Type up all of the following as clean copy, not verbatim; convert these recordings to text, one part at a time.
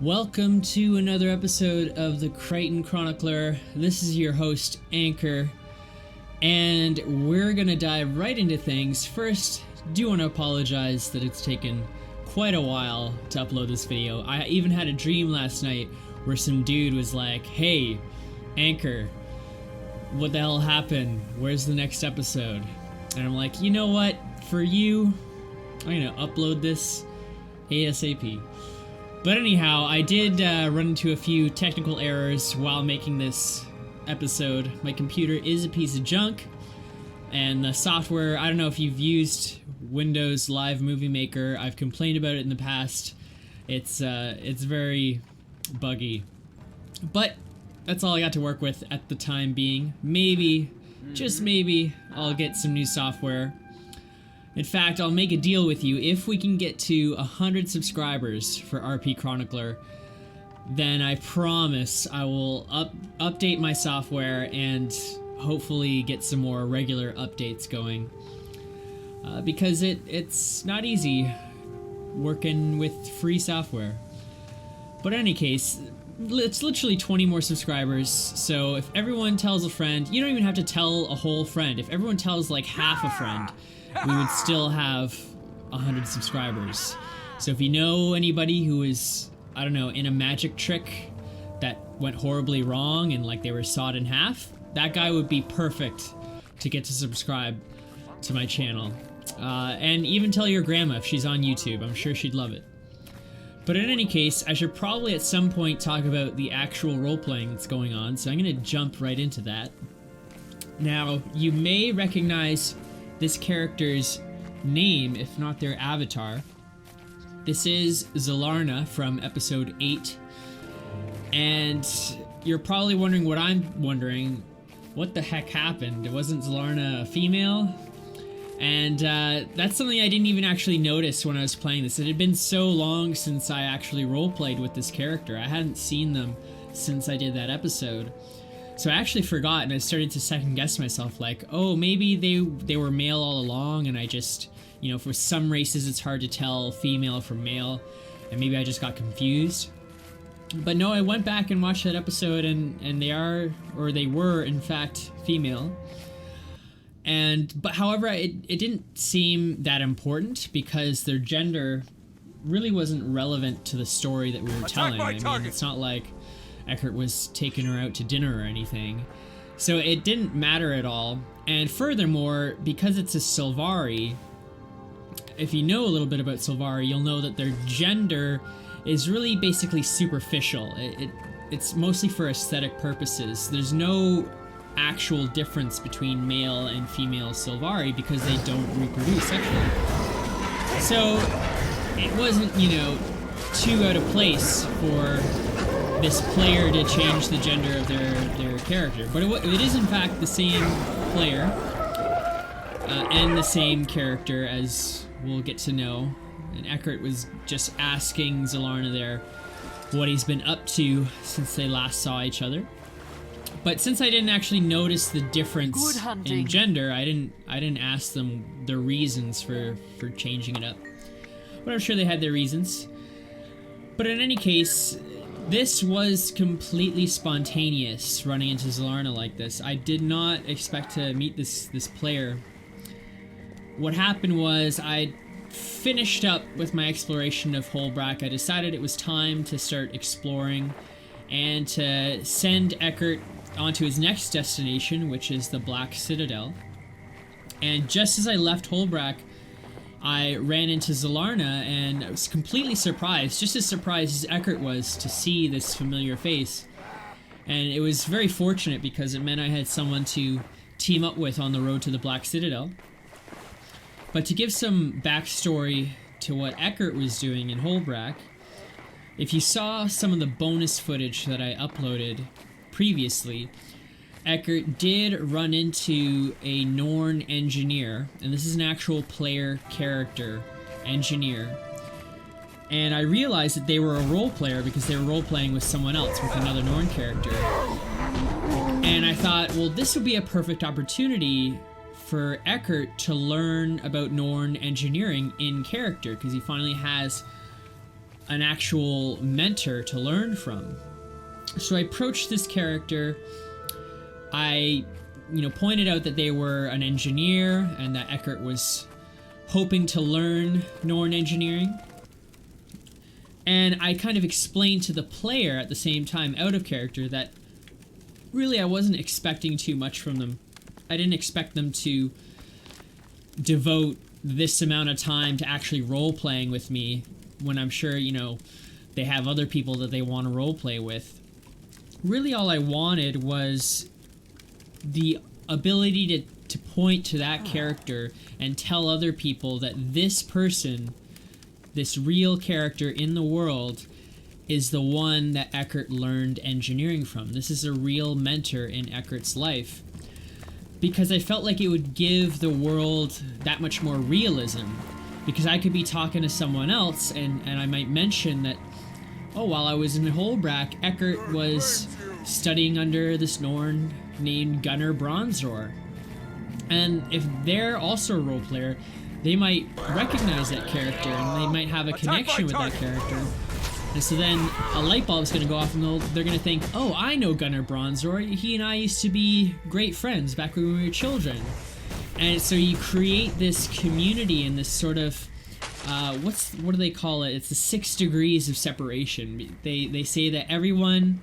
Welcome to another episode of the Krytan Chronicler. This is your host, Anchor, and we're gonna dive right into things. First, do want to apologize that it's taken quite a while to upload this video. I even had a dream last night where some dude was like, "Hey, Anchor, what the hell happened? Where's the next episode?" And I'm like, you know what? For you, I'm gonna upload this ASAP. But anyhow, I did run into a few technical errors while making this episode. My computer is a piece of junk, and the software, I don't know if you've used Windows Live Movie Maker. I've complained about it in the past. It's very buggy. But that's all I got to work with at the time being. Maybe, just maybe, I'll get some new software. In fact, I'll make a deal with you. If we can get to 100 subscribers for RP Chronicler, then I promise I will update my software and hopefully get some more regular updates going. Because it's not easy working with free software. But in any case, it's literally 20 more subscribers, so if everyone tells a friend, you don't even have to tell a whole friend. If everyone tells like half a friend, we would still have 100 subscribers. So if you know anybody who is, I don't know, in a magic trick that went horribly wrong and like they were sawed in half, that guy would be perfect to get to subscribe to my channel. And even tell your grandma if she's on YouTube. I'm sure she'd love it. But in any case, I should probably at some point talk about the actual role-playing that's going on, so I'm going to jump right into that. Now, you may recognize this character's name, if not their avatar. This is Zelarna from episode 8. And you're probably wondering what I'm wondering. What the heck happened? Wasn't Zelarna a female? And that's something I didn't even actually notice when I was playing this. It had been so long since I actually roleplayed with this character. I hadn't seen them since I did that episode. So I actually forgot, and I started to second guess myself, like, oh, maybe they were male all along, and I just, you know, for some races it's hard to tell female from male, and maybe I just got confused. But no, I went back and watched that episode, and they were, in fact, female. But however, it didn't seem that important because their gender really wasn't relevant to the story that we were telling. I mean, it's not like Eckhart was taking her out to dinner or anything. So it didn't matter at all. And furthermore, because it's a Sylvari, if you know a little bit about Sylvari, you'll know that their gender is really basically superficial. It's mostly for aesthetic purposes. There's no actual difference between male and female Sylvari because they don't reproduce sexually. So it wasn't, you know, too out of place for this player to change the gender of their character. But it is in fact the same player and the same character, as we'll get to know. And Eckhart was just asking Zelarna there what he's been up to since they last saw each other. But since I didn't actually notice the difference in gender, I didn't ask them their reasons for changing it up. But I'm sure they had their reasons. But in any case, this was completely spontaneous, running into Zelarna like this. I did not expect to meet this player. What happened was I finished up with my exploration of Holbrack. I decided it was time to start exploring and to send Eckhart onto his next destination, which is the Black Citadel. And just as I left Holbrack, I ran into Zelarna, and I was completely surprised, just as surprised as Eckhart was to see this familiar face. And it was very fortunate because it meant I had someone to team up with on the road to the Black Citadel. But to give some backstory to what Eckhart was doing in Holbrack, if you saw some of the bonus footage that I uploaded previously, Eckhart did run into a Norn engineer, and this is an actual player character engineer. And I realized that they were a role player because they were role playing with someone else, with another Norn character. And I thought, well, this would be a perfect opportunity for Eckhart to learn about Norn engineering in character, because he finally has an actual mentor to learn from. So I approached this character. I, pointed out that they were an engineer and that Eckhart was hoping to learn Norn engineering. And I kind of explained to the player at the same time, out of character, that really I wasn't expecting too much from them. I didn't expect them to devote this amount of time to actually role-playing with me when I'm sure, they have other people that they want to role-play with. Really all I wanted was the ability to point to that character and tell other people that this person, this real character in the world, is the one that Eckhart learned engineering from. This is a real mentor in Eckhart's life. Because I felt like it would give the world that much more realism. Because I could be talking to someone else and I might mention that, while I was in Holbrack, Eckhart was studying under this Norn named Gunnar Bronzor. And if they're also a role player, they might recognize that character and they might have a connection with that character. And so then a light bulb's going to go off and they're going to think, I know Gunnar Bronzor. He and I used to be great friends back when we were children. And so you create this community and this sort of, what do they call it? It's the 6 degrees of separation. They say that everyone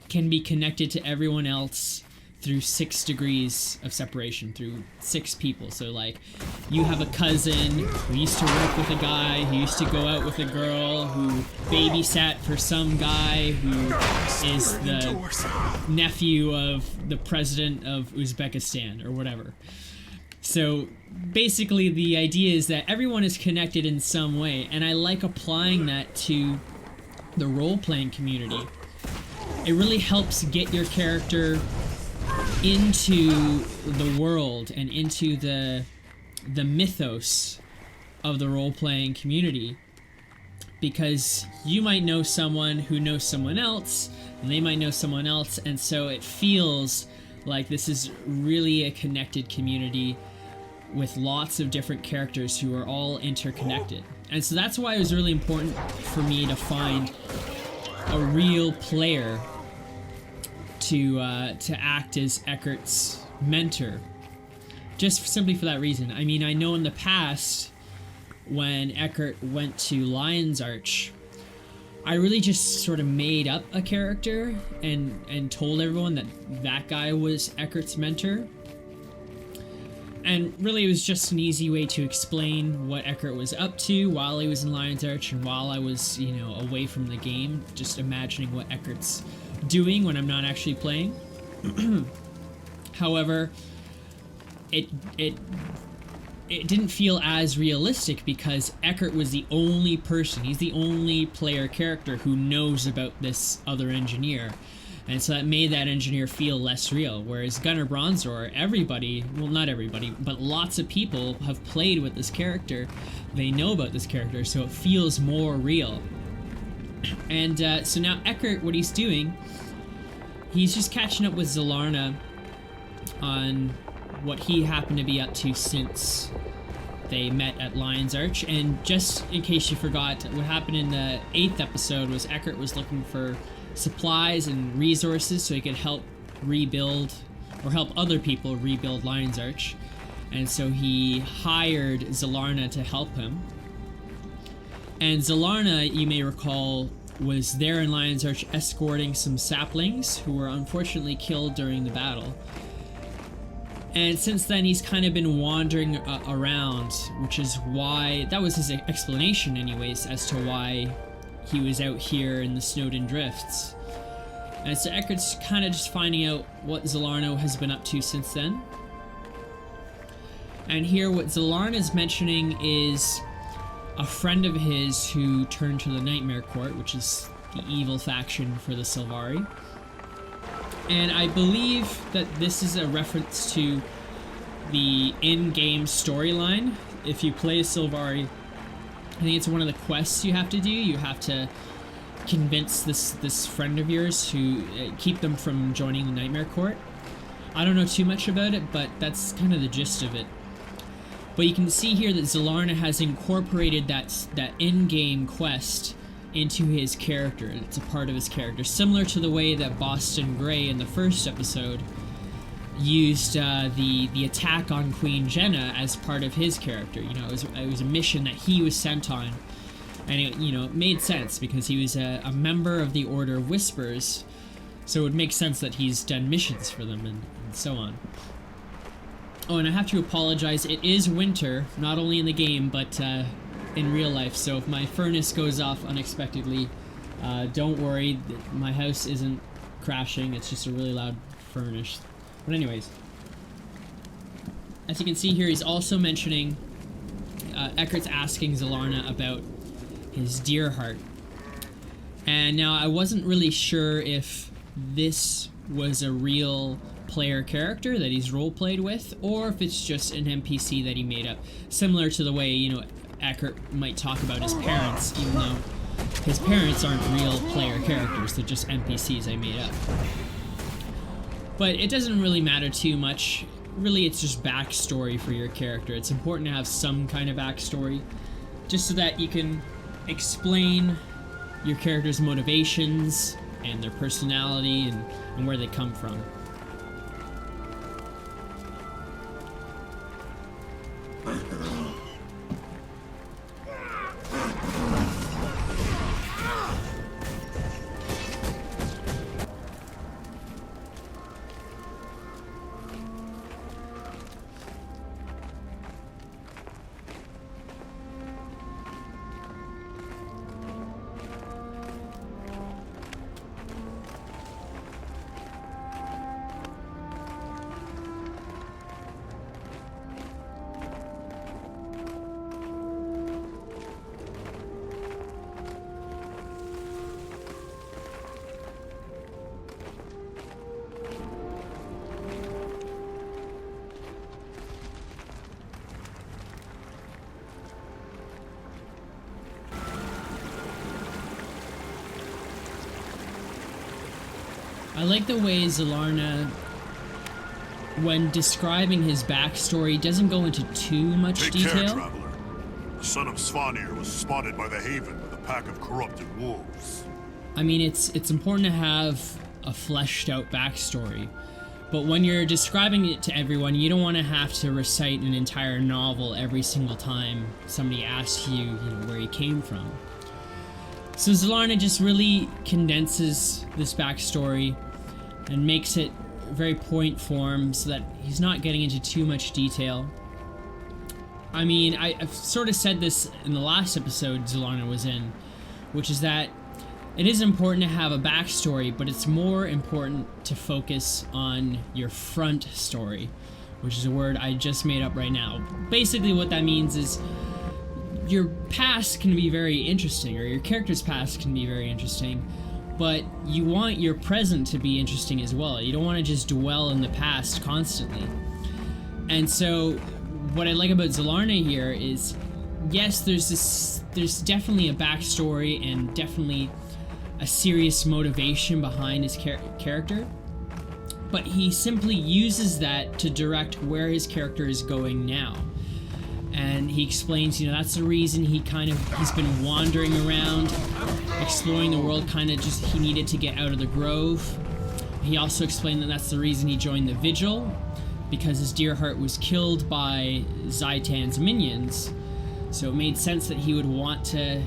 can be connected to everyone else through 6 degrees of separation, through 6 people. So like, you have a cousin who used to work with a guy who used to go out with a girl who babysat for some guy who is the nephew of the president of Uzbekistan or whatever. So basically the idea is that everyone is connected in some way, and I like applying that to the role-playing community. It really helps get your character into the world and into the mythos of the role-playing community, because you might know someone who knows someone else and they might know someone else, and so it feels like this is really a connected community with lots of different characters who are all interconnected. And so that's why it was really important for me to find a real player to act as Eckhart's mentor, just simply for that reason. I mean, I know in the past when Eckhart went to Lion's Arch, I really just sort of made up a character and told everyone that guy was Eckhart's mentor. And really it was just an easy way to explain what Eckhart was up to while he was in Lion's Arch and while I was, away from the game, just imagining what Eckhart's doing when I'm not actually playing. However, it didn't feel as realistic because Eckhart was the only person, he's the only player character who knows about this other engineer. And so that made that engineer feel less real. Whereas Gunnar Bronzor, everybody, well not everybody, but lots of people have played with this character. They know about this character, so it feels more real. And so now Eckhart, what he's doing, he's just catching up with Zalarna on what he happened to be up to since they met at Lion's Arch. And just in case you forgot, what happened in the 8th episode was Eckhart was looking for supplies and resources so he could help rebuild, or help other people rebuild Lion's Arch. And so he hired Zalarna to help him. And Zalarna, you may recall, was there in Lion's Arch escorting some saplings who were unfortunately killed during the battle. And since then he's kind of been wandering around, which is why, that was his explanation anyways, as to why he was out here in the Snowden Drifts. And so Eckart's kind of just finding out what Zalarna has been up to since then. And here what Zalarna's mentioning is a friend of his who turned to the Nightmare Court, which is the evil faction for the Sylvari. And I believe that this is a reference to the in-game storyline. If you play Sylvari, I think it's one of the quests you have to do. You have to convince this friend of yours to keep them from joining the Nightmare Court. I don't know too much about it, but that's kind of the gist of it. But you can see here that Zalarna has incorporated that in-game quest into his character. It's a part of his character, similar to the way that Boston Gray in the first episode used the attack on Queen Jenna as part of his character. You know, it was a mission that he was sent on, and it made sense because he was a member of the Order of Whispers, so it would make sense that he's done missions for them and so on. Oh, and I have to apologize. It is winter, not only in the game, but in real life. So if my furnace goes off unexpectedly, don't worry. My house isn't crashing. It's just a really loud furnace. But anyways, as you can see here, he's also mentioning Eckhart's asking Zolarna about his deer heart. And now I wasn't really sure if this was a real player character that he's role-played with, or if it's just an NPC that he made up, similar to the way Eckhart might talk about his parents, even though his parents aren't real player characters, they're just NPCs I made up. But it doesn't really matter too much. Really, it's just backstory for your character. It's important to have some kind of backstory, just so that you can explain your character's motivations and their personality and where they come from. I like the way Zolarna, when describing his backstory, doesn't go into too much detail. Take care, traveler. The son of Svanir was spotted by the Haven with a pack of corrupted wolves. I mean, it's important to have a fleshed out backstory, but when you're describing it to everyone, you don't want to have to recite an entire novel every single time somebody asks you, where he came from. So Zolarna just really condenses this backstory and makes it very point form so that he's not getting into too much detail. I mean, I've sort of said this in the last episode Zolarna was in, which is that it is important to have a backstory, but it's more important to focus on your front story, which is a word I just made up right now. Basically what that means is your past can be very interesting, or your character's past can be very interesting, but you want your present to be interesting as well. You don't want to just dwell in the past constantly. And so what I like about Zolarna here is, yes, there's definitely a backstory and definitely a serious motivation behind his character, but he simply uses that to direct where his character is going now. And he explains, that's the reason he's been wandering around, exploring the world, he needed to get out of the grove. He also explained that that's the reason he joined the Vigil, because his dear heart was killed by Zaitan's minions. So it made sense that he would want to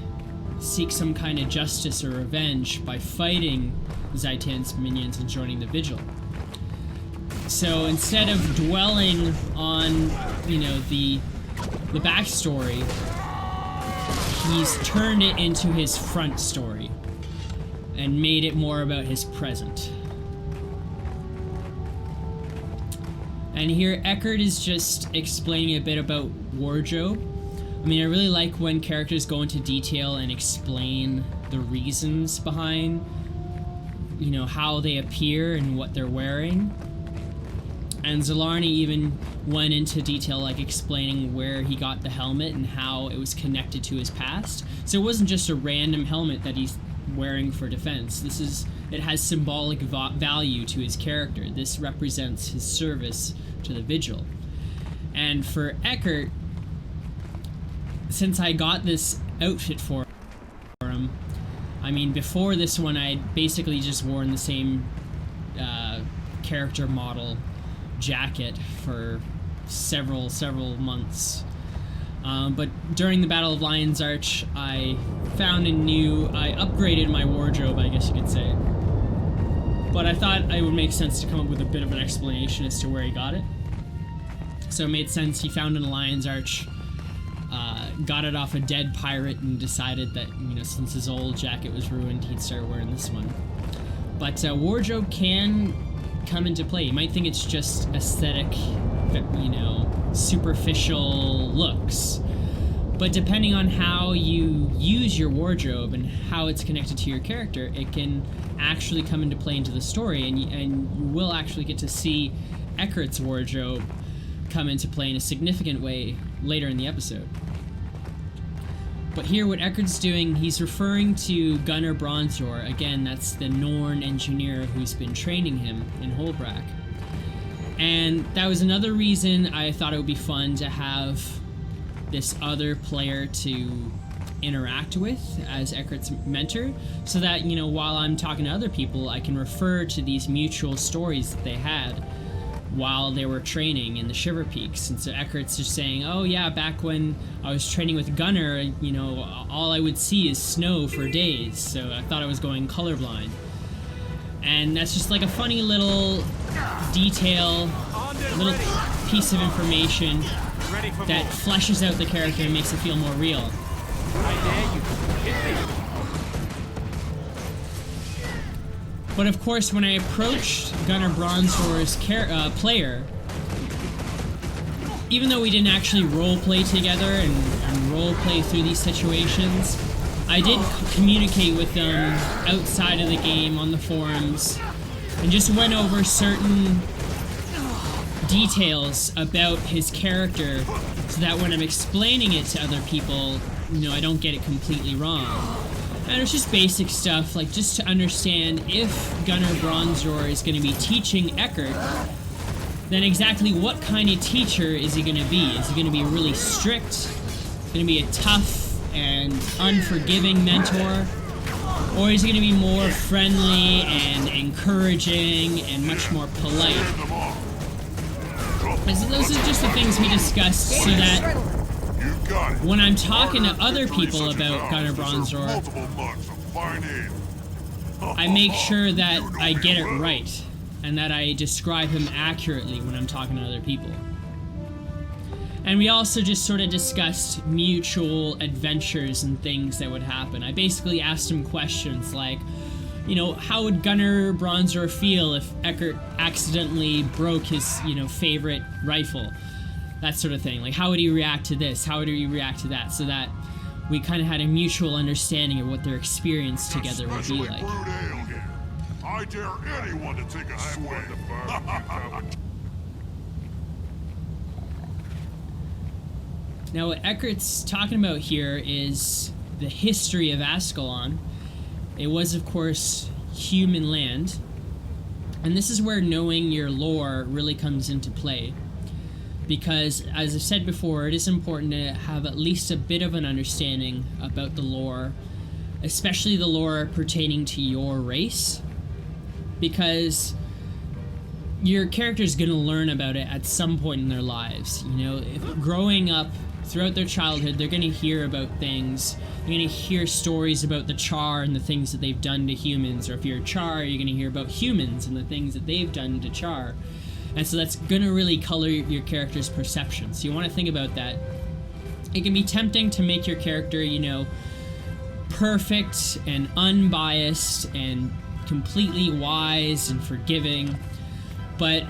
seek some kind of justice or revenge by fighting Zaitan's minions and joining the Vigil. So instead of dwelling on, the backstory, he's turned it into his front story and made it more about his present. And here Eckhart is just explaining a bit about wardrobe. I mean, I really like when characters go into detail and explain the reasons behind, how they appear and what they're wearing. And Zolarna even went into detail, like explaining where he got the helmet and how it was connected to his past. So it wasn't just a random helmet that he's wearing for defense. It has symbolic value to his character. This represents his service to the Vigil. And for Eckhart, since I got this outfit for him, I mean, before this one, I'd basically just worn the same character model jacket for several months. But during the Battle of Lion's Arch, I upgraded my wardrobe, I guess you could say. But I thought it would make sense to come up with a bit of an explanation as to where he got it. So it made sense. He found it in Lion's Arch, got it off a dead pirate, and decided that, since his old jacket was ruined, he'd start wearing this one. But wardrobe can come into play. You might think it's just aesthetic, superficial looks. But depending on how you use your wardrobe and how it's connected to your character, it can actually come into play into the story, and you will actually get to see Eckhart's wardrobe come into play in a significant way later in the episode. But here, what Eckart's doing, he's referring to Gunnar Bronzor. Again, that's the Norn engineer who's been training him in Holbrack. And that was another reason I thought it would be fun to have this other player to interact with as Eckart's mentor, so that, while I'm talking to other people, I can refer to these mutual stories that they had while they were training in the Shiver Peaks. And so Eckart's just saying, oh yeah, back when I was training with Gunnar, all I would see is snow for days, so I thought I was going colorblind. And that's just like a funny little detail, little piece of information that fleshes out the character and makes it feel more real. I dare you. Hit me. But of course, when I approached Gunnar Bronzor's player, even though we didn't actually roleplay together and roleplay through these situations, I did communicate with them outside of the game on the forums and just went over certain details about his character so that when I'm explaining it to other people, I don't get it completely wrong. And it's just basic stuff, like just to understand if Gunnar Bronzor is going to be teaching Eckhart, then exactly what kind of teacher is he going to be? Is he going to be really strict? Going to be a tough and unforgiving mentor? Or is he going to be more friendly and encouraging and much more polite? And so those are just the things we discussed so that when I'm talking to other people about Gunnar Bronzor, I make sure that I get it right and that I describe him accurately when I'm talking to other people. And we also just sort of discussed mutual adventures and things that would happen. I basically asked him questions like, how would Gunnar Bronzor feel if Eckhart accidentally broke his, favorite rifle? That sort of thing. Like, how would he react to this? How would he react to that? So that we kind of had a mutual understanding of what their experience together would be like. I dare anyone to take a swing. Now, what Eckart's talking about here is the history of Ascalon. It was, of course, human land. And this is where knowing your lore really comes into play. Because, as I've said before, it is important to have at least a bit of an understanding about the lore, especially the lore pertaining to your race, because your character's going to learn about it at some point in their lives. If growing up throughout their childhood, they're going to hear about things. They're going to hear stories about the Char and the things that they've done to humans, or if you're a Char, you're going to hear about humans and the things that they've done to Char. And so that's going to really color your character's perception. So you want to think about that. It can be tempting to make your character, perfect and unbiased and completely wise and forgiving. But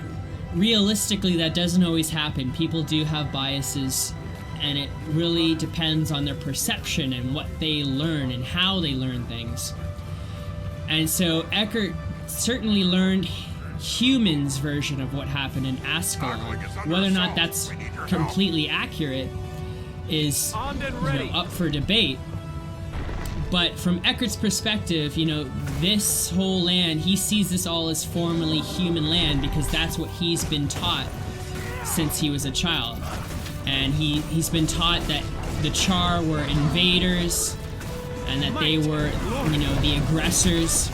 realistically, that doesn't always happen. People do have biases, and it really depends on their perception and what they learn and how they learn things. And so Eckhart certainly learned humans' version of what happened in Ascalon. Whether or not that's completely accurate is up for debate. But from Eckart's perspective, this whole land, he sees this all as formerly human land because that's what he's been taught since he was a child. And he's been taught that the Char were invaders, and that they were, you know, the aggressors.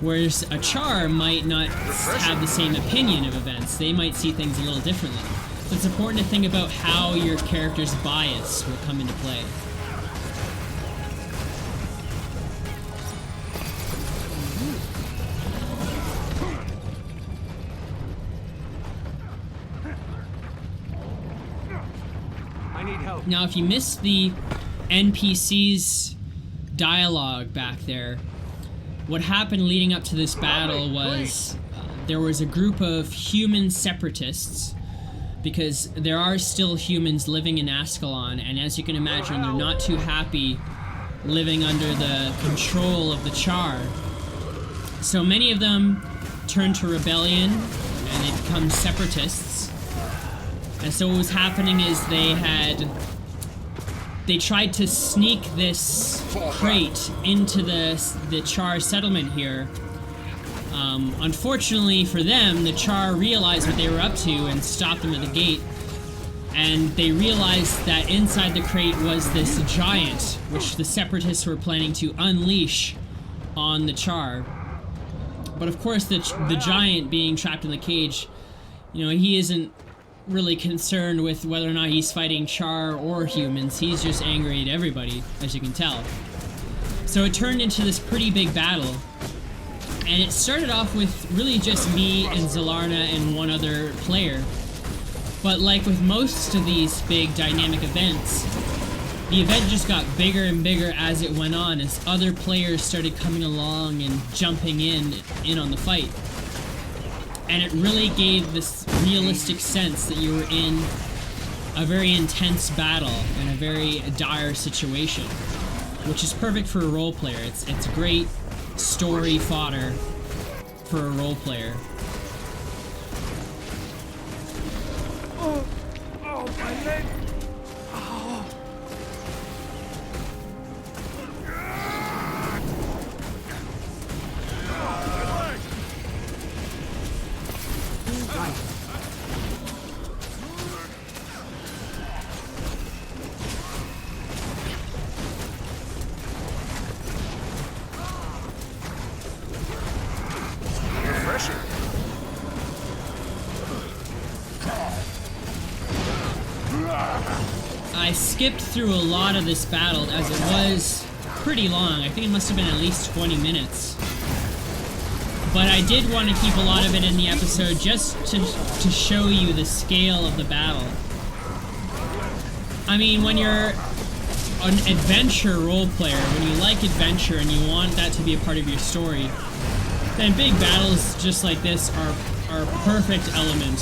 Whereas a Char might not have the same opinion of events. They might see things a little differently. So it's important to think about how your character's bias will come into play. I need help. Now, if you missed the NPC's dialogue back there, what happened leading up to this battle was there was a group of human separatists, because there are still humans living in Ascalon, and as you can imagine, they're not too happy living under the control of the Char. So many of them turn to rebellion, and they become separatists. And so what was happening is they tried to sneak this crate into the Char settlement here. Unfortunately for them, the Char realized what they were up to and stopped them at the gate. And they realized that inside the crate was this giant, which the separatists were planning to unleash on the Char. But of course, the giant being trapped in the cage, you know, he isn't really concerned with whether or not he's fighting Char or humans. He's just angry at everybody, as you can tell. So it turned into this pretty big battle, and it started off with really just me and Zelarna and one other player. But like with most of these big dynamic events, the event just got bigger and bigger as it went on, as other players started coming along and jumping in on the fight. And it really gave this realistic sense that you were in a very intense battle and a very dire situation, which is perfect for a role player. It's great story fodder for a role player. Oh, my leg. I skipped through a lot of this battle as it was pretty long. I think it must have been at least 20 minutes. But I did want to keep a lot of it in the episode just to show you the scale of the battle. I mean, when you're an adventure role player, when you like adventure and you want that to be a part of your story, then big battles just like this are a perfect element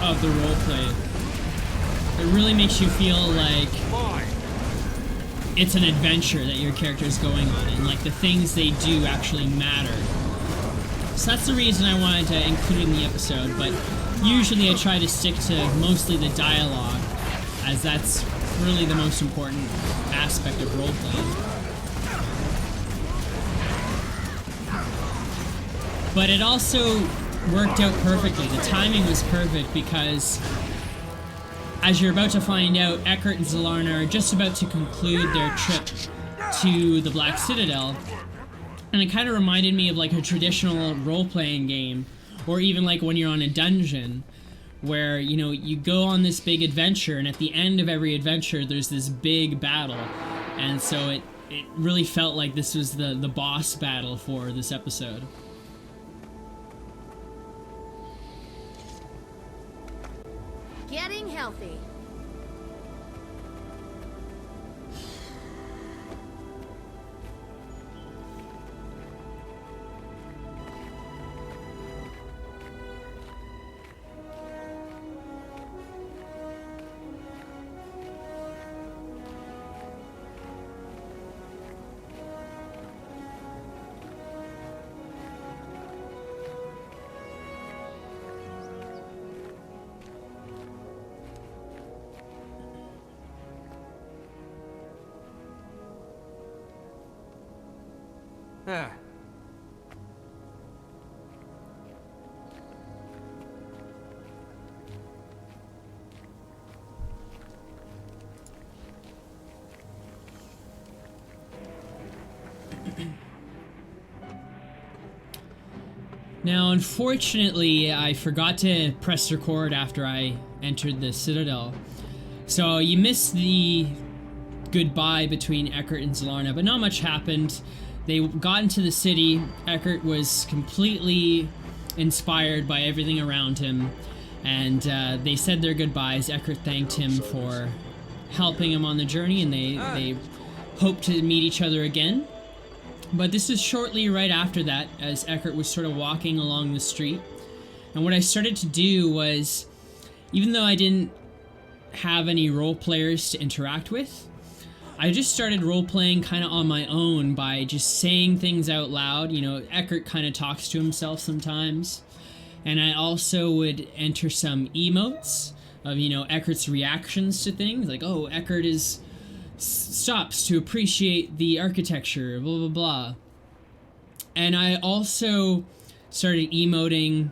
of the roleplay. It really makes you feel like it's an adventure that your character is going on, and like the things they do actually matter. So that's the reason I wanted to include it in the episode, but usually I try to stick to mostly the dialogue, as that's really the most important aspect of role-playing. But it also worked out perfectly. The timing was perfect because, as you're about to find out, Eckhart and Zelarna are just about to conclude their trip to the Black Citadel. And it kind of reminded me of like a traditional role-playing game, or even like when you're on a dungeon, where, you know, you go on this big adventure, and at the end of every adventure there's this big battle. And so it really felt like this was the boss battle for this episode. Getting healthy. Ah. Now, unfortunately, I forgot to press record after I entered the Citadel. So you missed the goodbye between Eckhart and Zolarna, but not much happened. They got into the city. Eckhart was completely inspired by everything around him, and they said their goodbyes. Eckhart thanked him for helping him on the journey, and they hoped to meet each other again. But this was shortly right after that, as Eckhart was sort of walking along the street. And what I started to do was, even though I didn't have any role players to interact with, I just started role-playing kind of on my own by just saying things out loud. You know, Eckhart kind of talks to himself sometimes. And I also would enter some emotes of, you know, Eckhart's reactions to things. Like, oh, Eckhart stops to appreciate the architecture, blah, blah, blah. And I also started emoting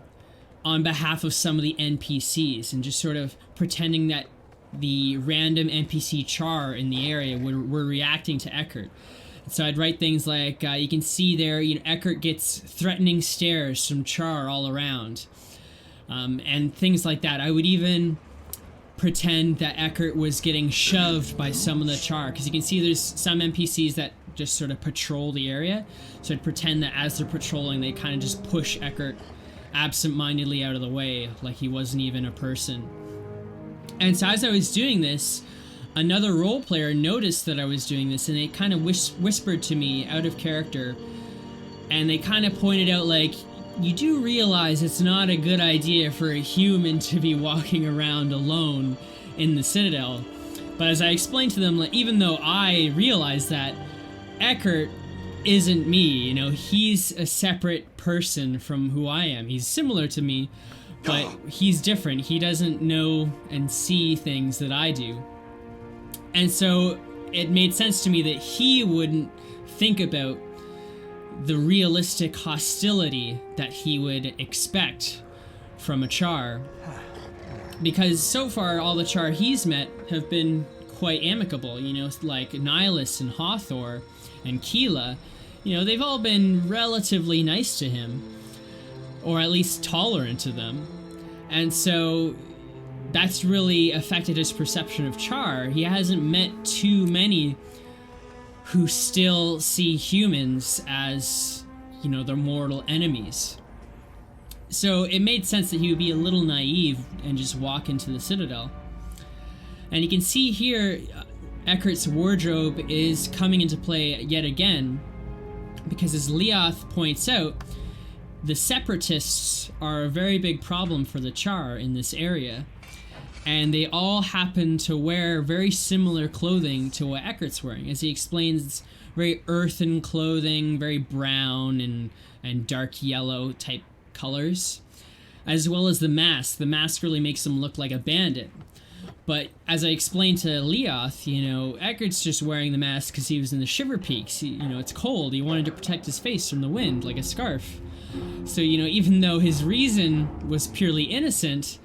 on behalf of some of the NPCs and just sort of pretending that the random NPC char in the area were reacting to Eckhart. So I'd write things like, you can see there, you know, Eckhart gets threatening stares from char all around. And things like that. I would even pretend that Eckhart was getting shoved by some of the char, because you can see there's some NPCs that just sort of patrol the area. So I'd pretend that as they're patrolling, they kind of just push Eckhart absent-mindedly out of the way, like he wasn't even a person. And so as I was doing this, another role player noticed that I was doing this, and they kind of whispered to me out of character, and they kind of pointed out, like, you do realize it's not a good idea for a human to be walking around alone in the Citadel. But as I explained to them, like, even though I realized that, Eckhart isn't me, you know, he's a separate person from who I am. He's similar to me, but he's different. He doesn't know and see things that I do. And so it made sense to me that he wouldn't think about the realistic hostility that he would expect from a char. Because so far, all the char he's met have been quite amicable, you know, like Nihilus and Hathor and Keela. You know, they've all been relatively nice to him, or at least tolerant to them. And so that's really affected his perception of char. He hasn't met too many who still see humans as, you know, their mortal enemies. So it made sense that he would be a little naive and just walk into the Citadel. And you can see here, Eckhart's wardrobe is coming into play yet again, because as Leoth points out, the Separatists are a very big problem for the char in this area. And they all happen to wear very similar clothing to what Eckhart's wearing. As he explains, very earthen clothing, very brown and dark yellow type colors. As well as the mask. The mask really makes him look like a bandit. But as I explained to Leoth, you know, Eckhart's just wearing the mask because he was in the Shiver Peaks. You know, it's cold. He wanted to protect his face from the wind, like a scarf. So, you know, even though his reason was purely innocent,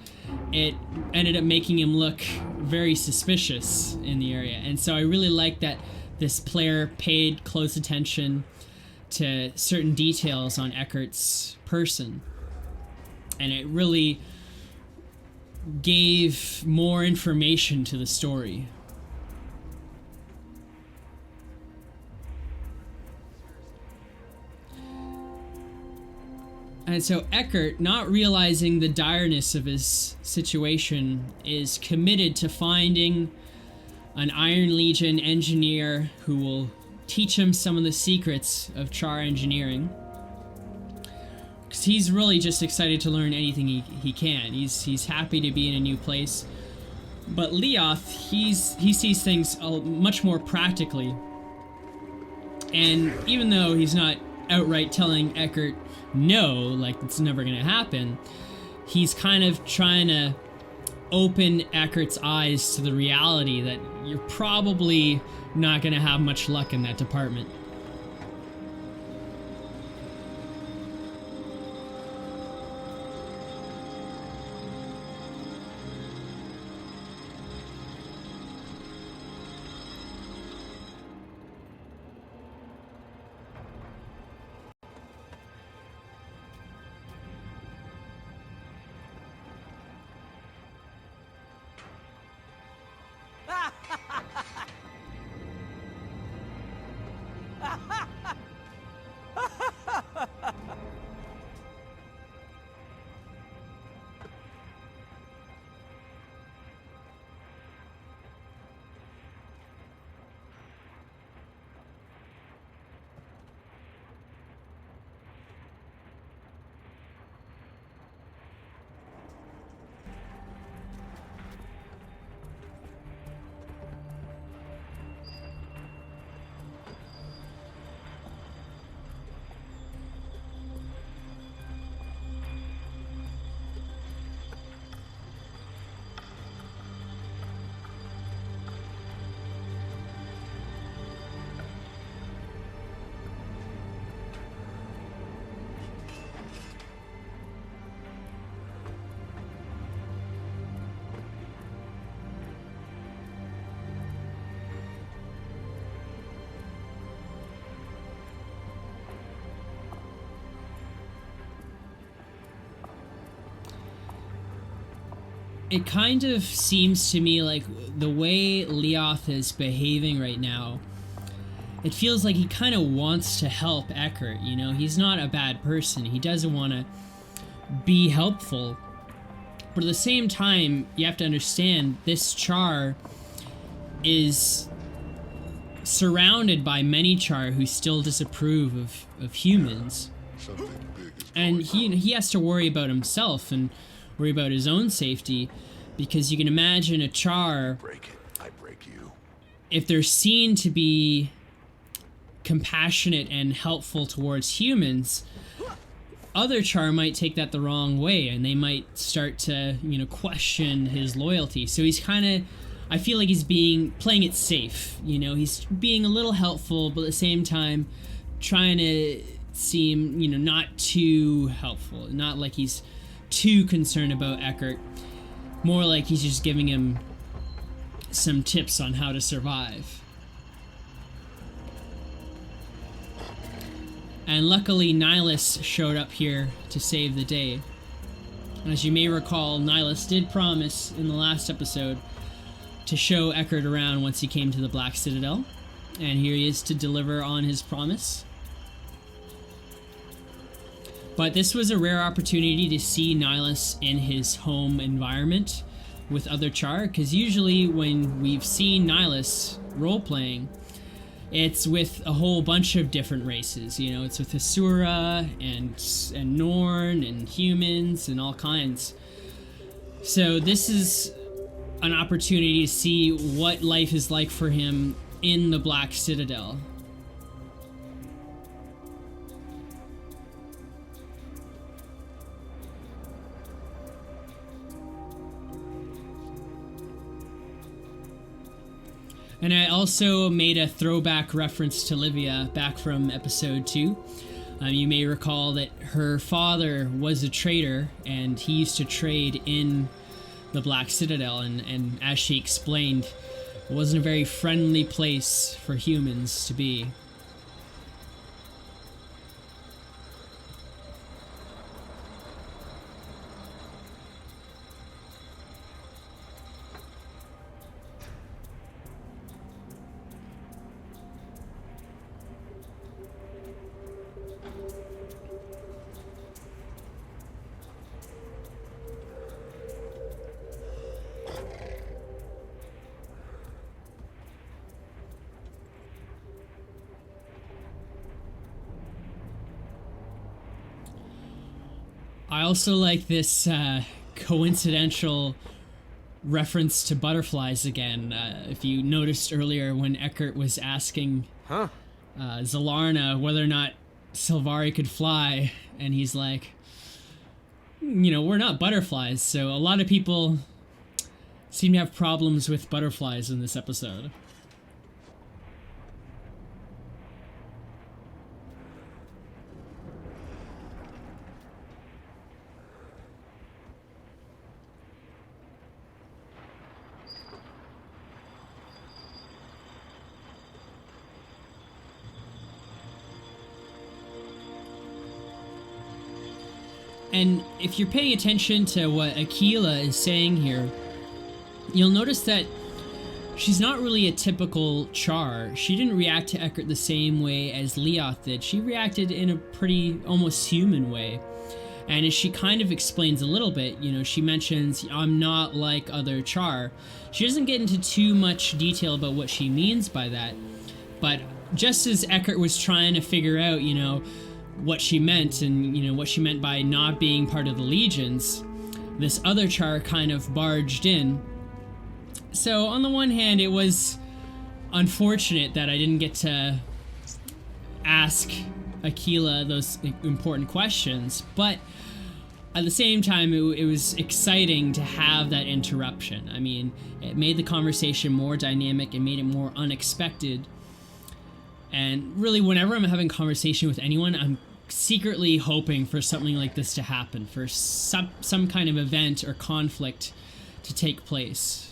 it ended up making him look very suspicious in the area. And so I really like that this player paid close attention to certain details on Eckhart's person. And it really gave more information to the story. And so Eckhart, not realizing the direness of his situation, is committed to finding an Iron Legion engineer who will teach him some of the secrets of char engineering. Because he's really just excited to learn anything he can. He's happy to be in a new place. But Leoth, he sees things much more practically. And even though he's not outright telling Eckhart no, like it's never gonna happen, he's kind of trying to open Eckhart's eyes to the reality that you're probably not gonna have much luck in that department. It kind of seems to me like the way Leoth is behaving right now, it feels like he kind of wants to help Eckhart, you know? He's not a bad person. He doesn't want to be helpful. But at the same time, you have to understand this Char is surrounded by many Char who still disapprove of humans. And he has to worry about himself and worry about his own safety, because you can imagine a Char, I break you. if they're seen to be compassionate and helpful towards humans, other Char might take that the wrong way, and they might start to, you know, question his loyalty. So he's kind of, I feel like he's playing it safe, you know, he's being a little helpful, but at the same time trying to seem, you know, not too helpful, not like he's too concerned about Eckhart, more like he's just giving him some tips on how to survive. And luckily Nihilus showed up here to save the day. And as you may recall, Nihilus did promise in the last episode to show Eckhart around once he came to the Black Citadel, and here he is to deliver on his promise. But this was a rare opportunity to see Nihilus in his home environment with other Char, because usually when we've seen Nihilus role-playing, it's with a whole bunch of different races. You know, it's with Asura and Norn and humans and all kinds. So this is an opportunity to see what life is like for him in the Black Citadel. And I also made a throwback reference to Livia back from episode 2. You may recall that her father was a trader, and he used to trade in the Black Citadel, and as she explained, it wasn't a very friendly place for humans to be. I also like this coincidental reference to butterflies again. If you noticed earlier when Eckhart was asking Zalarna whether or not Sylvari could fly, and he's like, you know, we're not butterflies. So a lot of people seem to have problems with butterflies in this episode. And if you're paying attention to what Aquila is saying here, you'll notice that she's not really a typical Char. She didn't react to Eckhart the same way as Leoth did. She reacted in a pretty almost human way. And as she kind of explains a little bit, you know, she mentions, I'm not like other Char. She doesn't get into too much detail about what she means by that. But just as Eckhart was trying to figure out, you know, what she meant and, you know, what she meant by not being part of the legions, this other Char kind of barged in. So on the one hand, it was unfortunate that I didn't get to ask Aquila those important questions, but at the same time, it was exciting to have that interruption. I mean, it made the conversation more dynamic, it made it more unexpected. And really, whenever I'm having conversation with anyone, I'm secretly hoping for something like this to happen, for some kind of event or conflict to take place.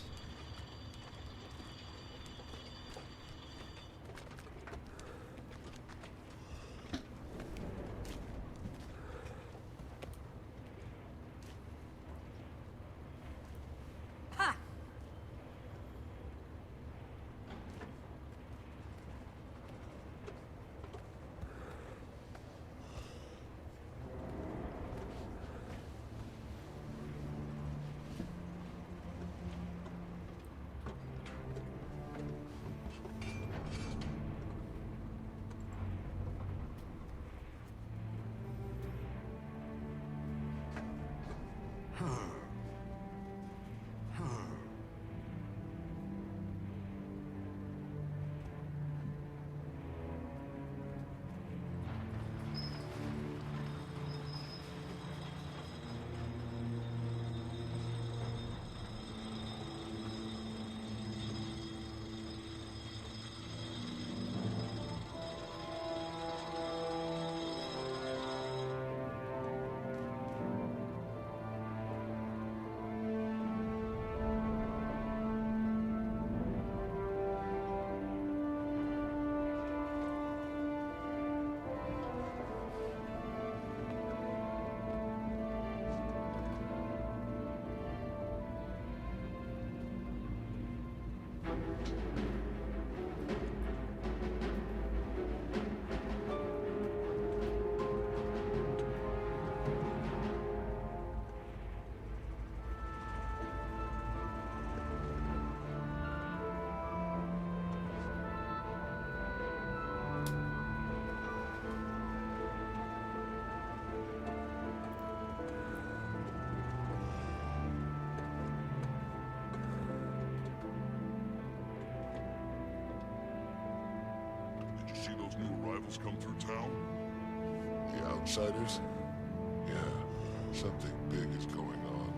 See those new arrivals come through town? The outsiders? Yeah, something big is going on.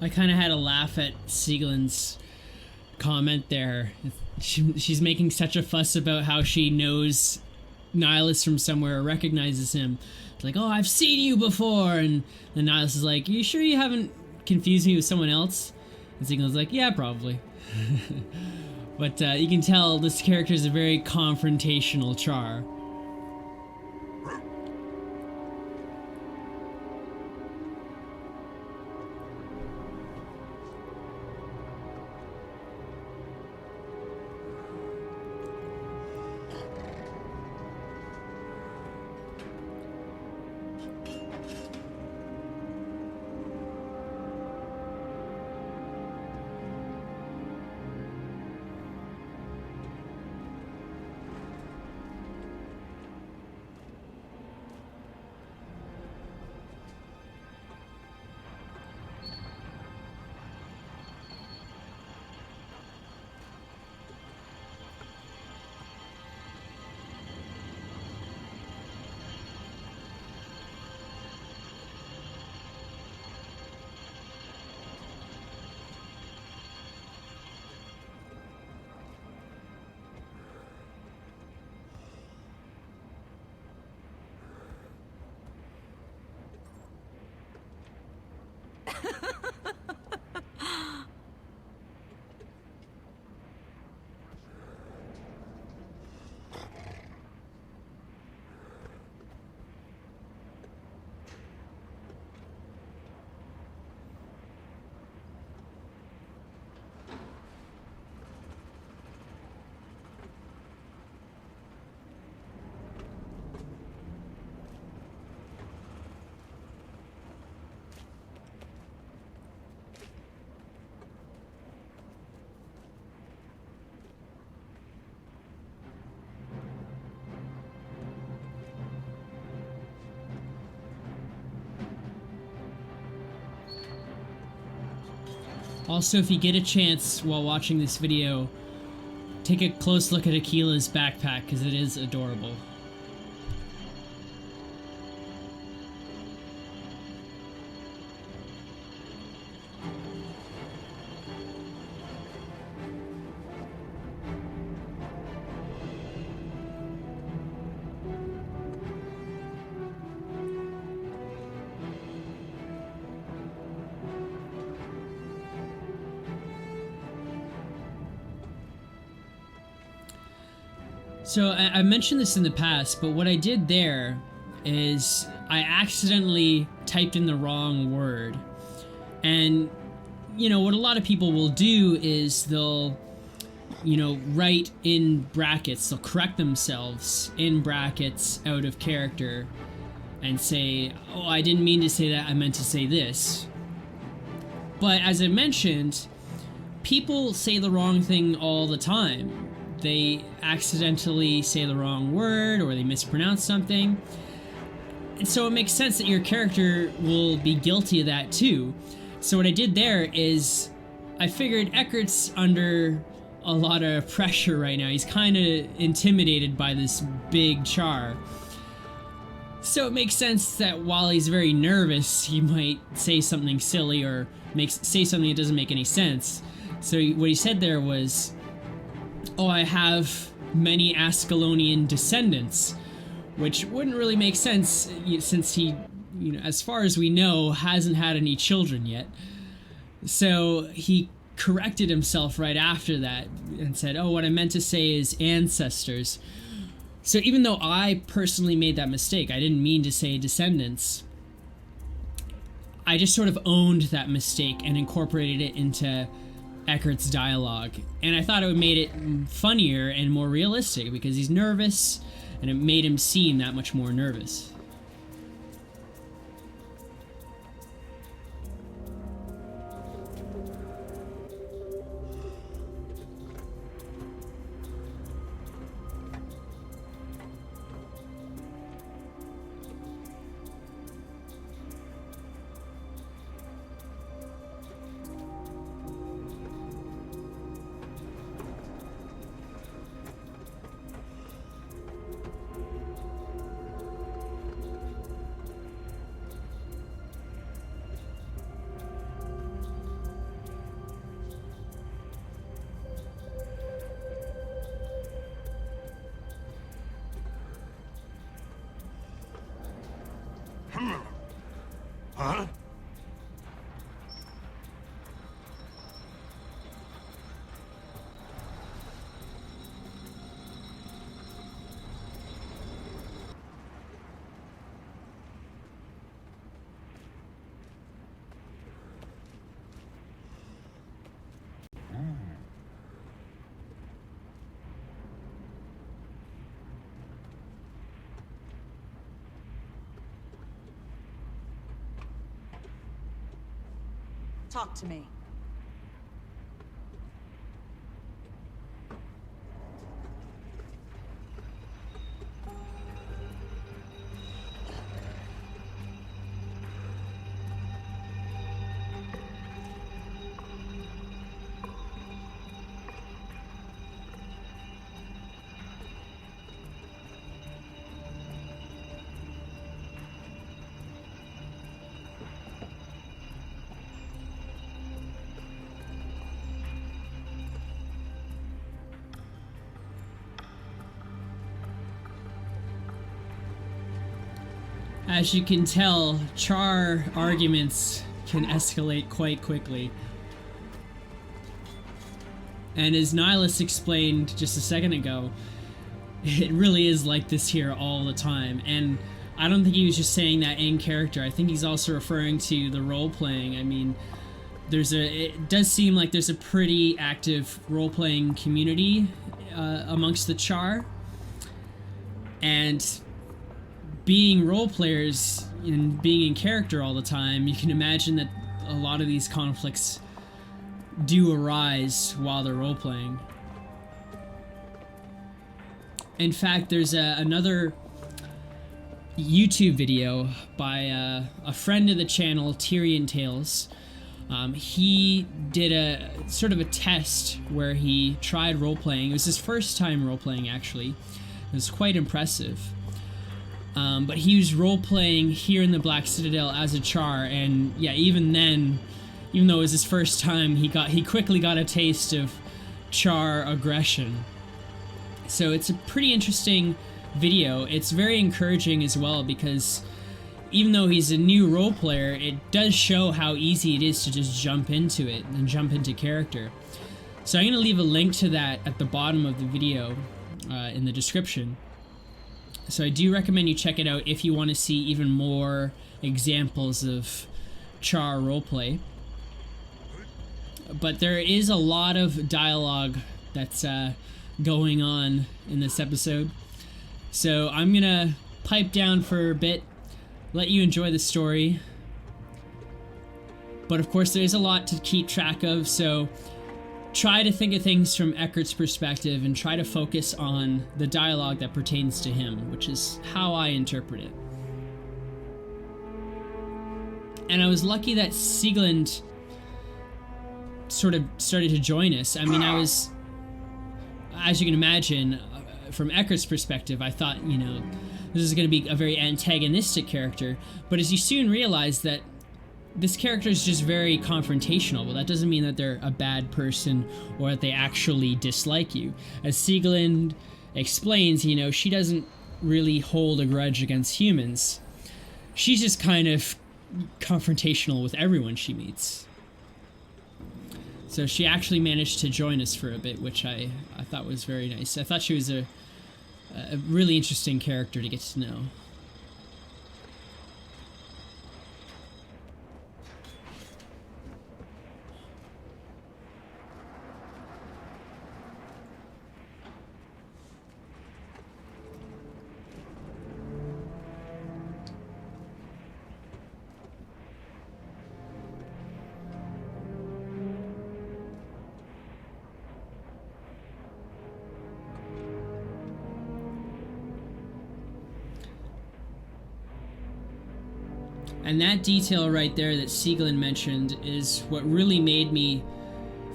I kind of had a laugh at Sieglin's comment there. She's making such a fuss about how she knows Nihilus from somewhere or recognizes him. It's like, oh, I've seen you before. And then Nihilus is like, you sure you haven't confused me with someone else? And Sieglin's like, yeah, probably. But you can tell this character is a very confrontational Char. Also, if you get a chance while watching this video, take a close look at Akila's backpack, because it is adorable. So I mentioned this in the past, but what I did there is I accidentally typed in the wrong word. And, you know, what a lot of people will do is they'll, you know, write in brackets, they'll correct themselves in brackets out of character and say, oh, I didn't mean to say that, I meant to say this. But as I mentioned, people say the wrong thing all the time. They accidentally say the wrong word or they mispronounce something. And so it makes sense that your character will be guilty of that too. So what I did there is I figured Eckhart's under a lot of pressure right now. He's kind of intimidated by this big Char. So it makes sense that while he's very nervous, he might say something silly or say something that doesn't make any sense. So what he said there was, oh, I have many Ascalonian descendants, which wouldn't really make sense since he, you know, as far as we know, hasn't had any children yet. So he corrected himself right after that and said, oh, what I meant to say is ancestors. So even though I personally made that mistake, I didn't mean to say descendants, I just sort of owned that mistake and incorporated it into Eckhart's dialogue, and I thought it made it funnier and more realistic because he's nervous, and it made him seem that much more nervous. Huh? Talk to me. As you can tell, Char arguments can escalate quite quickly. And as Nihilus explained just a second ago, it really is like this here all the time. And I don't think he was just saying that in character. I think he's also referring to the role-playing. I mean, it does seem like there's a pretty active role-playing community amongst the Char. And being role-players and being in character all the time, you can imagine that a lot of these conflicts do arise while they're role-playing. In fact, there's another YouTube video by a friend of the channel, Tyrion Tales. He did a sort of a test where he tried role-playing. It was his first time role-playing, actually. It was quite impressive. But he was role-playing here in the Black Citadel as a Char, and yeah, even then, even though it was his first time, he quickly got a taste of Char aggression. So it's a pretty interesting video. It's very encouraging as well, because even though he's a new role player, it does show how easy it is to just jump into it and jump into character. So I'm going to leave a link to that at the bottom of the video in the description. So I do recommend you check it out if you want to see even more examples of Char roleplay. But there is a lot of dialogue that's going on in this episode. So I'm gonna pipe down for a bit, let you enjoy the story. But of course there's a lot to keep track of, so try to think of things from Eckhart's perspective and try to focus on the dialogue that pertains to him, which is how I interpret it. And I was lucky that Sieglinde sort of started to join us. I mean, I was, as you can imagine, from Eckhart's perspective, I thought, you know, this is going to be a very antagonistic character, but as you soon realize that this character is just very confrontational. Well, that doesn't mean that they're a bad person or that they actually dislike you. As Sieglinde explains, you know, she doesn't really hold a grudge against humans. She's just kind of confrontational with everyone she meets. So she actually managed to join us for a bit, which I thought was very nice. I thought she was a really interesting character to get to know. And that detail right there that Sieglinde mentioned is what really made me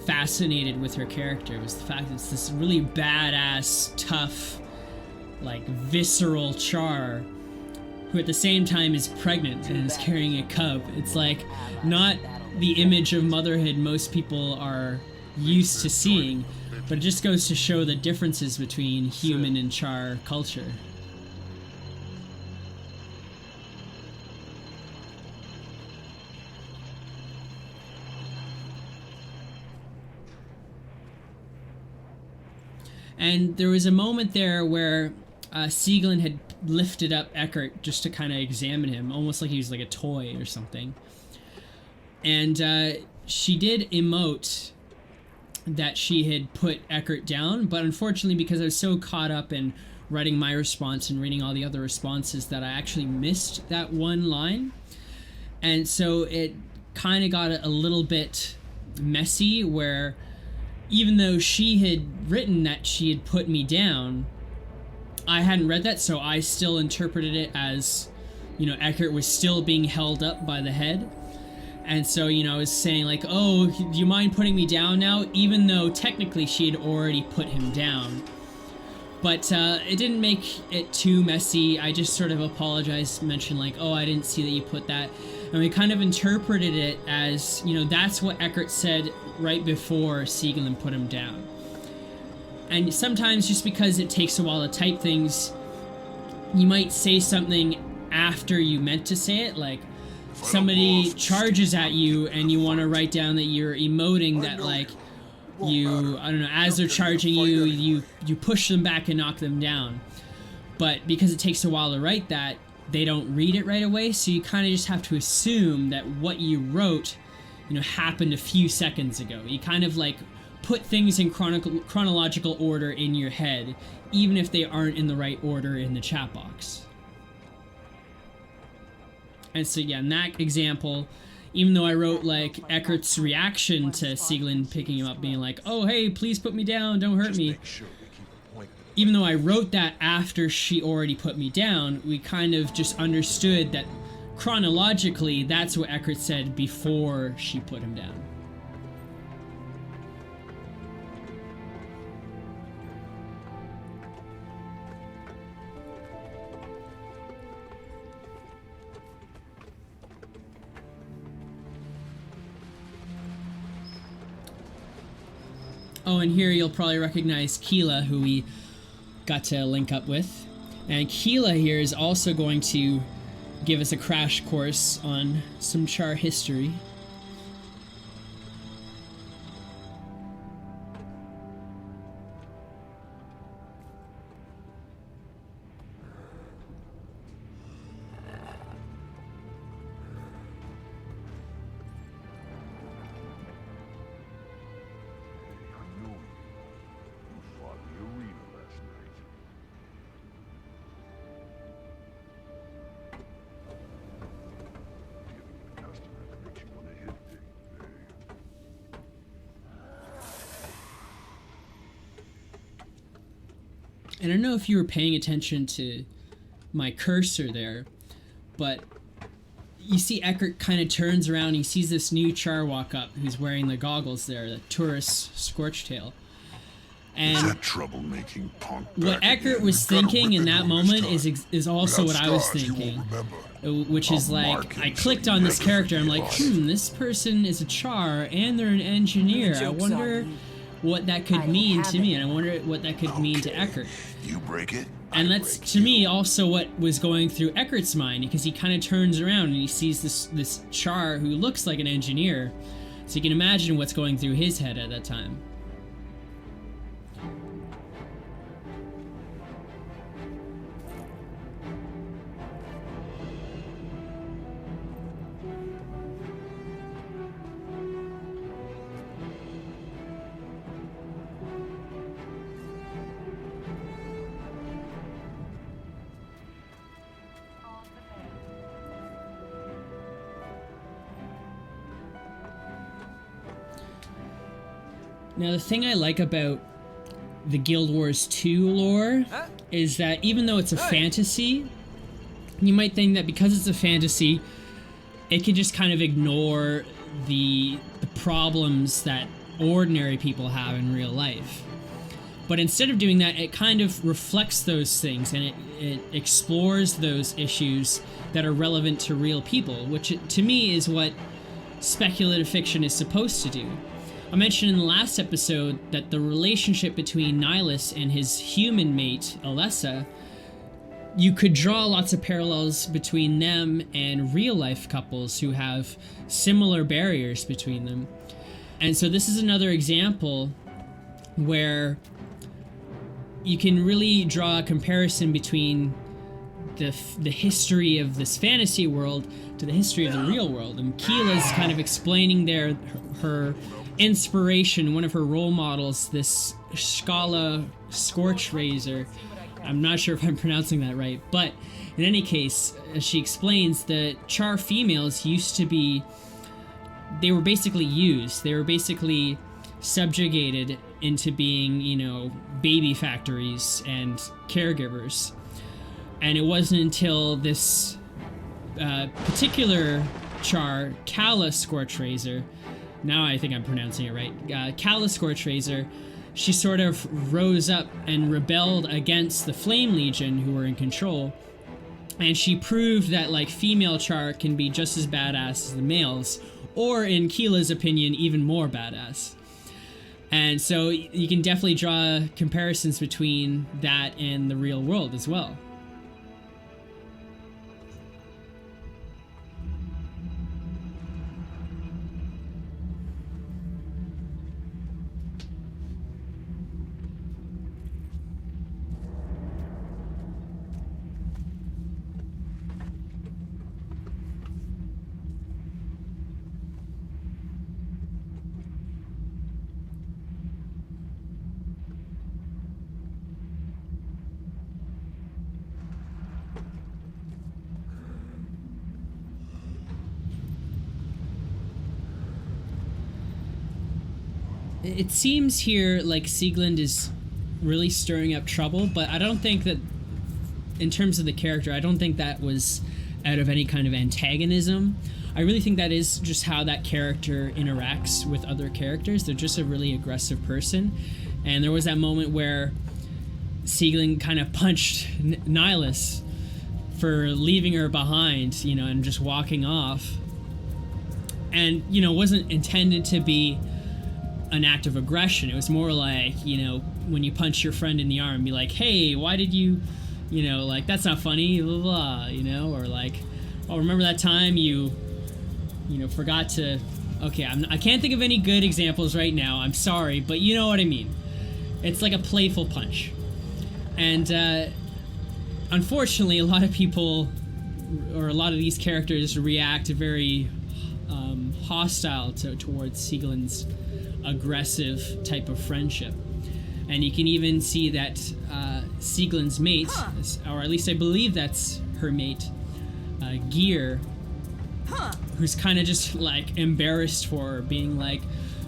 fascinated with her character, was the fact that it's this really badass, tough, like visceral Char who at the same time is pregnant and is carrying a cub. It's like not the image of motherhood most people are used to seeing, but it just goes to show the differences between human and Char culture. And there was a moment there where Sieglinde had lifted up Eckhart just to kind of examine him, almost like he was like a toy or something. And she did emote that she had put Eckhart down, but unfortunately, because I was so caught up in writing my response and reading all the other responses, that I actually missed that one line. And so it kind of got a little bit messy, where even though she had written that she had put me down, I hadn't read that, so I still interpreted it as, you know, Eckhart was still being held up by the head. And so, you know, I was saying like, oh, do you mind putting me down now? Even though technically she had already put him down. But it didn't make it too messy. I just sort of apologized, mentioned like, oh, I didn't see that you put that. And we kind of interpreted it as, you know, that's what Eckhart said right before Sieglinde put him down. And sometimes, just because it takes a while to type things, you might say something after you meant to say it. Like, somebody charges at you and you want to write down that you're emoting that, like, you, I don't know, as they're charging you, you push them back and knock them down. But because it takes a while to write that, they don't read it right away, so you kind of just have to assume that what you wrote, you know, happened a few seconds ago. You kind of like put things in chronological order in your head, even if they aren't in the right order in the chat box. And so yeah, in that example, even though I wrote like Eckhart's reaction to Sieglin picking him up, being like, "Oh hey, please put me down, don't hurt me," even though I wrote that after she already put me down, we kind of just understood that chronologically that's what Eckhart said before she put him down. Oh, and here you'll probably recognize Keela, who we got to link up with. And Keela here is also going to give us a crash course on some Char history. And I don't know if you were paying attention to my cursor there, but you see Eckhart kind of turns around, he sees this new Char walk up who's wearing the goggles there, the tourist Scorchtail. And Is that troublemaking punk what back Eckhart again? was Gotta thinking whip in him that when it's moment time. is also what Without I was scars, you thinking. won't remember. Which is I'll like, mark him I so clicked you on this never character, I'm like, forget. this person is a Char and they're an engineer. I Joke's wonder on you. what that I could don't mean have to me, it. and I wonder what that could mean to Okay. Eckhart. You break it, And I that's, break to you. me, also what was going through Eckhart's mind, because he kind of turns around and he sees this Char who looks like an engineer. So you can imagine what's going through his head at that time. Now, the thing I like about the Guild Wars 2 lore is that even though it's a fantasy, you might think that because it's a fantasy, it can just kind of ignore the problems that ordinary people have in real life. But instead of doing that, it kind of reflects those things and it explores those issues that are relevant to real people, which to me is what speculative fiction is supposed to do. I mentioned in the last episode that the relationship between Nihilus and his human mate, Alessa, you could draw lots of parallels between them and real-life couples who have similar barriers between them. And so this is another example where you can really draw a comparison between the history of this fantasy world to the history of the real world. And Keela's kind of explaining there her inspiration, one of her role models, this Scala Scorch Razor. I'm not sure if I'm pronouncing that right, but in any case, as she explains, the Char females used to be, they were basically used. They were basically subjugated into being, you know, baby factories and caregivers. And it wasn't until this particular Char, Kala Scorch Razor, now I think I'm pronouncing it right, Kala Scorch Razor, she sort of rose up and rebelled against the Flame Legion who were in control. And she proved that, like, female Char can be just as badass as the males, or in Keela's opinion, even more badass. And so you can definitely draw comparisons between that and the real world as well. it seems here like Sieglinde is really stirring up trouble, but I don't think that, in terms of the character, I don't think that was out of any kind of antagonism. I really think that is just how that character interacts with other characters. They're just a really aggressive person. And there was that moment where Sieglinde kind of punched Nihilus for leaving her behind, you know, and just walking off. And, you know, it wasn't intended to be an act of aggression. It was more like, you know, when you punch your friend in the arm, be like, hey, why did you, you know, like, that's not funny, blah, blah, blah, you know, or like, oh, remember that time you know, forgot to, okay, I can't think of any good examples right now, I'm sorry, but you know what I mean. It's like a playful punch. And unfortunately, a lot of people, or a lot of these characters, react very hostile towards Sieglinde's aggressive type of friendship. And you can even see that Sieglinde's mate, or at least I believe that's her mate, Gear, who's kind of just like embarrassed for her, being like,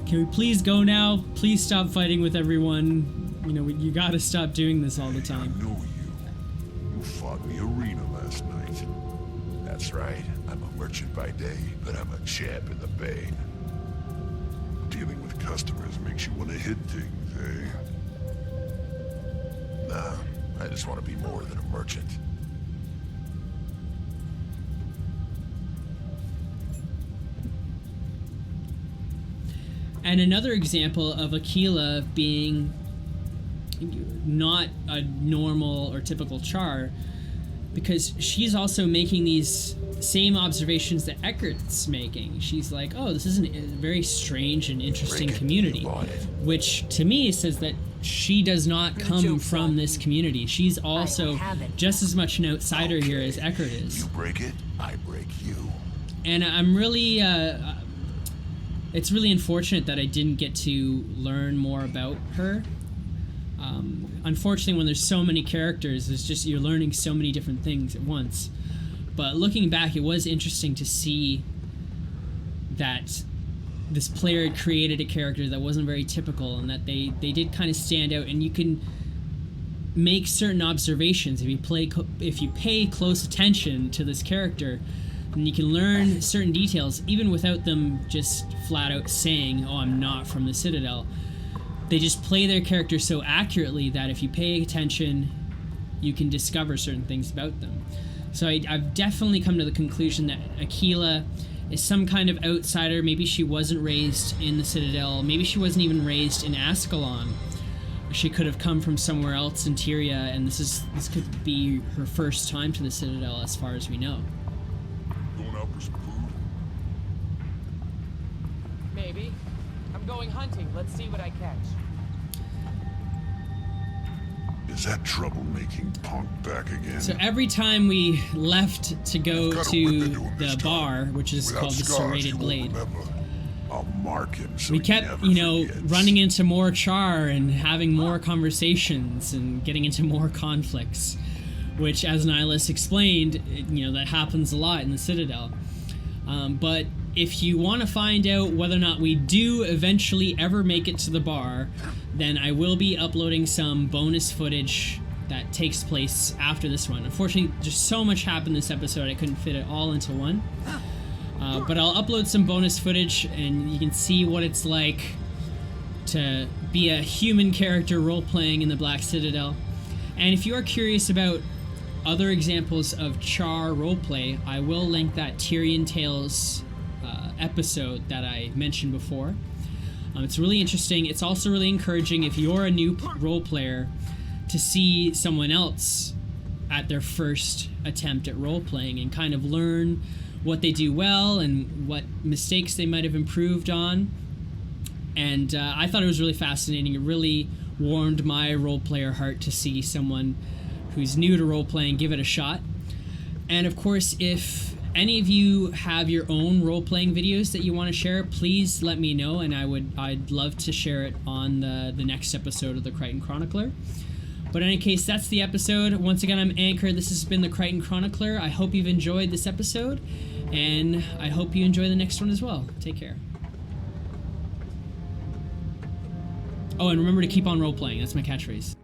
can we please go now? Please stop fighting with everyone. You know, you gotta stop doing this all the time. I know you. You fought in the arena last night. That's right. I'm a merchant by day, but I'm a champ in the bay. Dealing with customers makes you want to hit things, eh? Nah, I just want to be more than a merchant. And another example of Aquila being not a normal or typical Char, because she's also making these same observations that Eckhart's making. She's like, oh, this is a very strange and interesting community, which to me says that she does not come from this community. She's also just as much an outsider here as Eckhart is. You break it, I break you. And I'm really, it's really unfortunate that I didn't get to learn more about her. Unfortunately, when there's so many characters, it's just you're learning so many different things at once. But looking back, it was interesting to see that this player had created a character that wasn't very typical, and that they did kind of stand out. And you can make certain observations if you pay close attention to this character, and you can learn certain details even without them just flat out saying, "Oh, I'm not from the Citadel." They just play their character so accurately that if you pay attention, you can discover certain things about them. So I've definitely come to the conclusion that Aquila is some kind of outsider. Maybe she wasn't raised in the Citadel. Maybe she wasn't even raised in Ascalon. She could have come from somewhere else in Tyria, and this could be her first time to the Citadel, as far as we know. Going out for some food? Maybe. I'm going hunting. Let's see what I catch. Is that troublemaking punk back again? So every time we left to go to the bar, which is called the Serrated Blade, I'll mark him so we he kept, never you know, forgets. running into more Char and having more conversations and getting into more conflicts, which, as Nihilus explained, you know, that happens a lot in the Citadel. But if you want to find out whether or not we do eventually ever make it to the bar, then I will be uploading some bonus footage that takes place after this one. Unfortunately, just so much happened this episode, I couldn't fit it all into one. But I'll upload some bonus footage, and you can see what it's like to be a human character role-playing in the Black Citadel. And if you are curious about other examples of Char roleplay, I will link that Tyrian Tales episode that I mentioned before. It's really interesting. It's also really encouraging if you're a new role player to see someone else at their first attempt at role playing and kind of learn what they do well and what mistakes they might have improved on. And I thought it was really fascinating. It really warmed my role player heart to see someone who's new to role playing give it a shot. And of course, if any of you have your own role-playing videos that you want to share, please let me know, and I'd love to share it on the next episode of the Krytan Chronicler. But in any case, that's the episode. Once again, I'm Anchor. This has been the Krytan Chronicler. I hope you've enjoyed this episode, and I hope you enjoy the next one as well. Take care. Oh, and remember to keep on role playing. That's my catchphrase.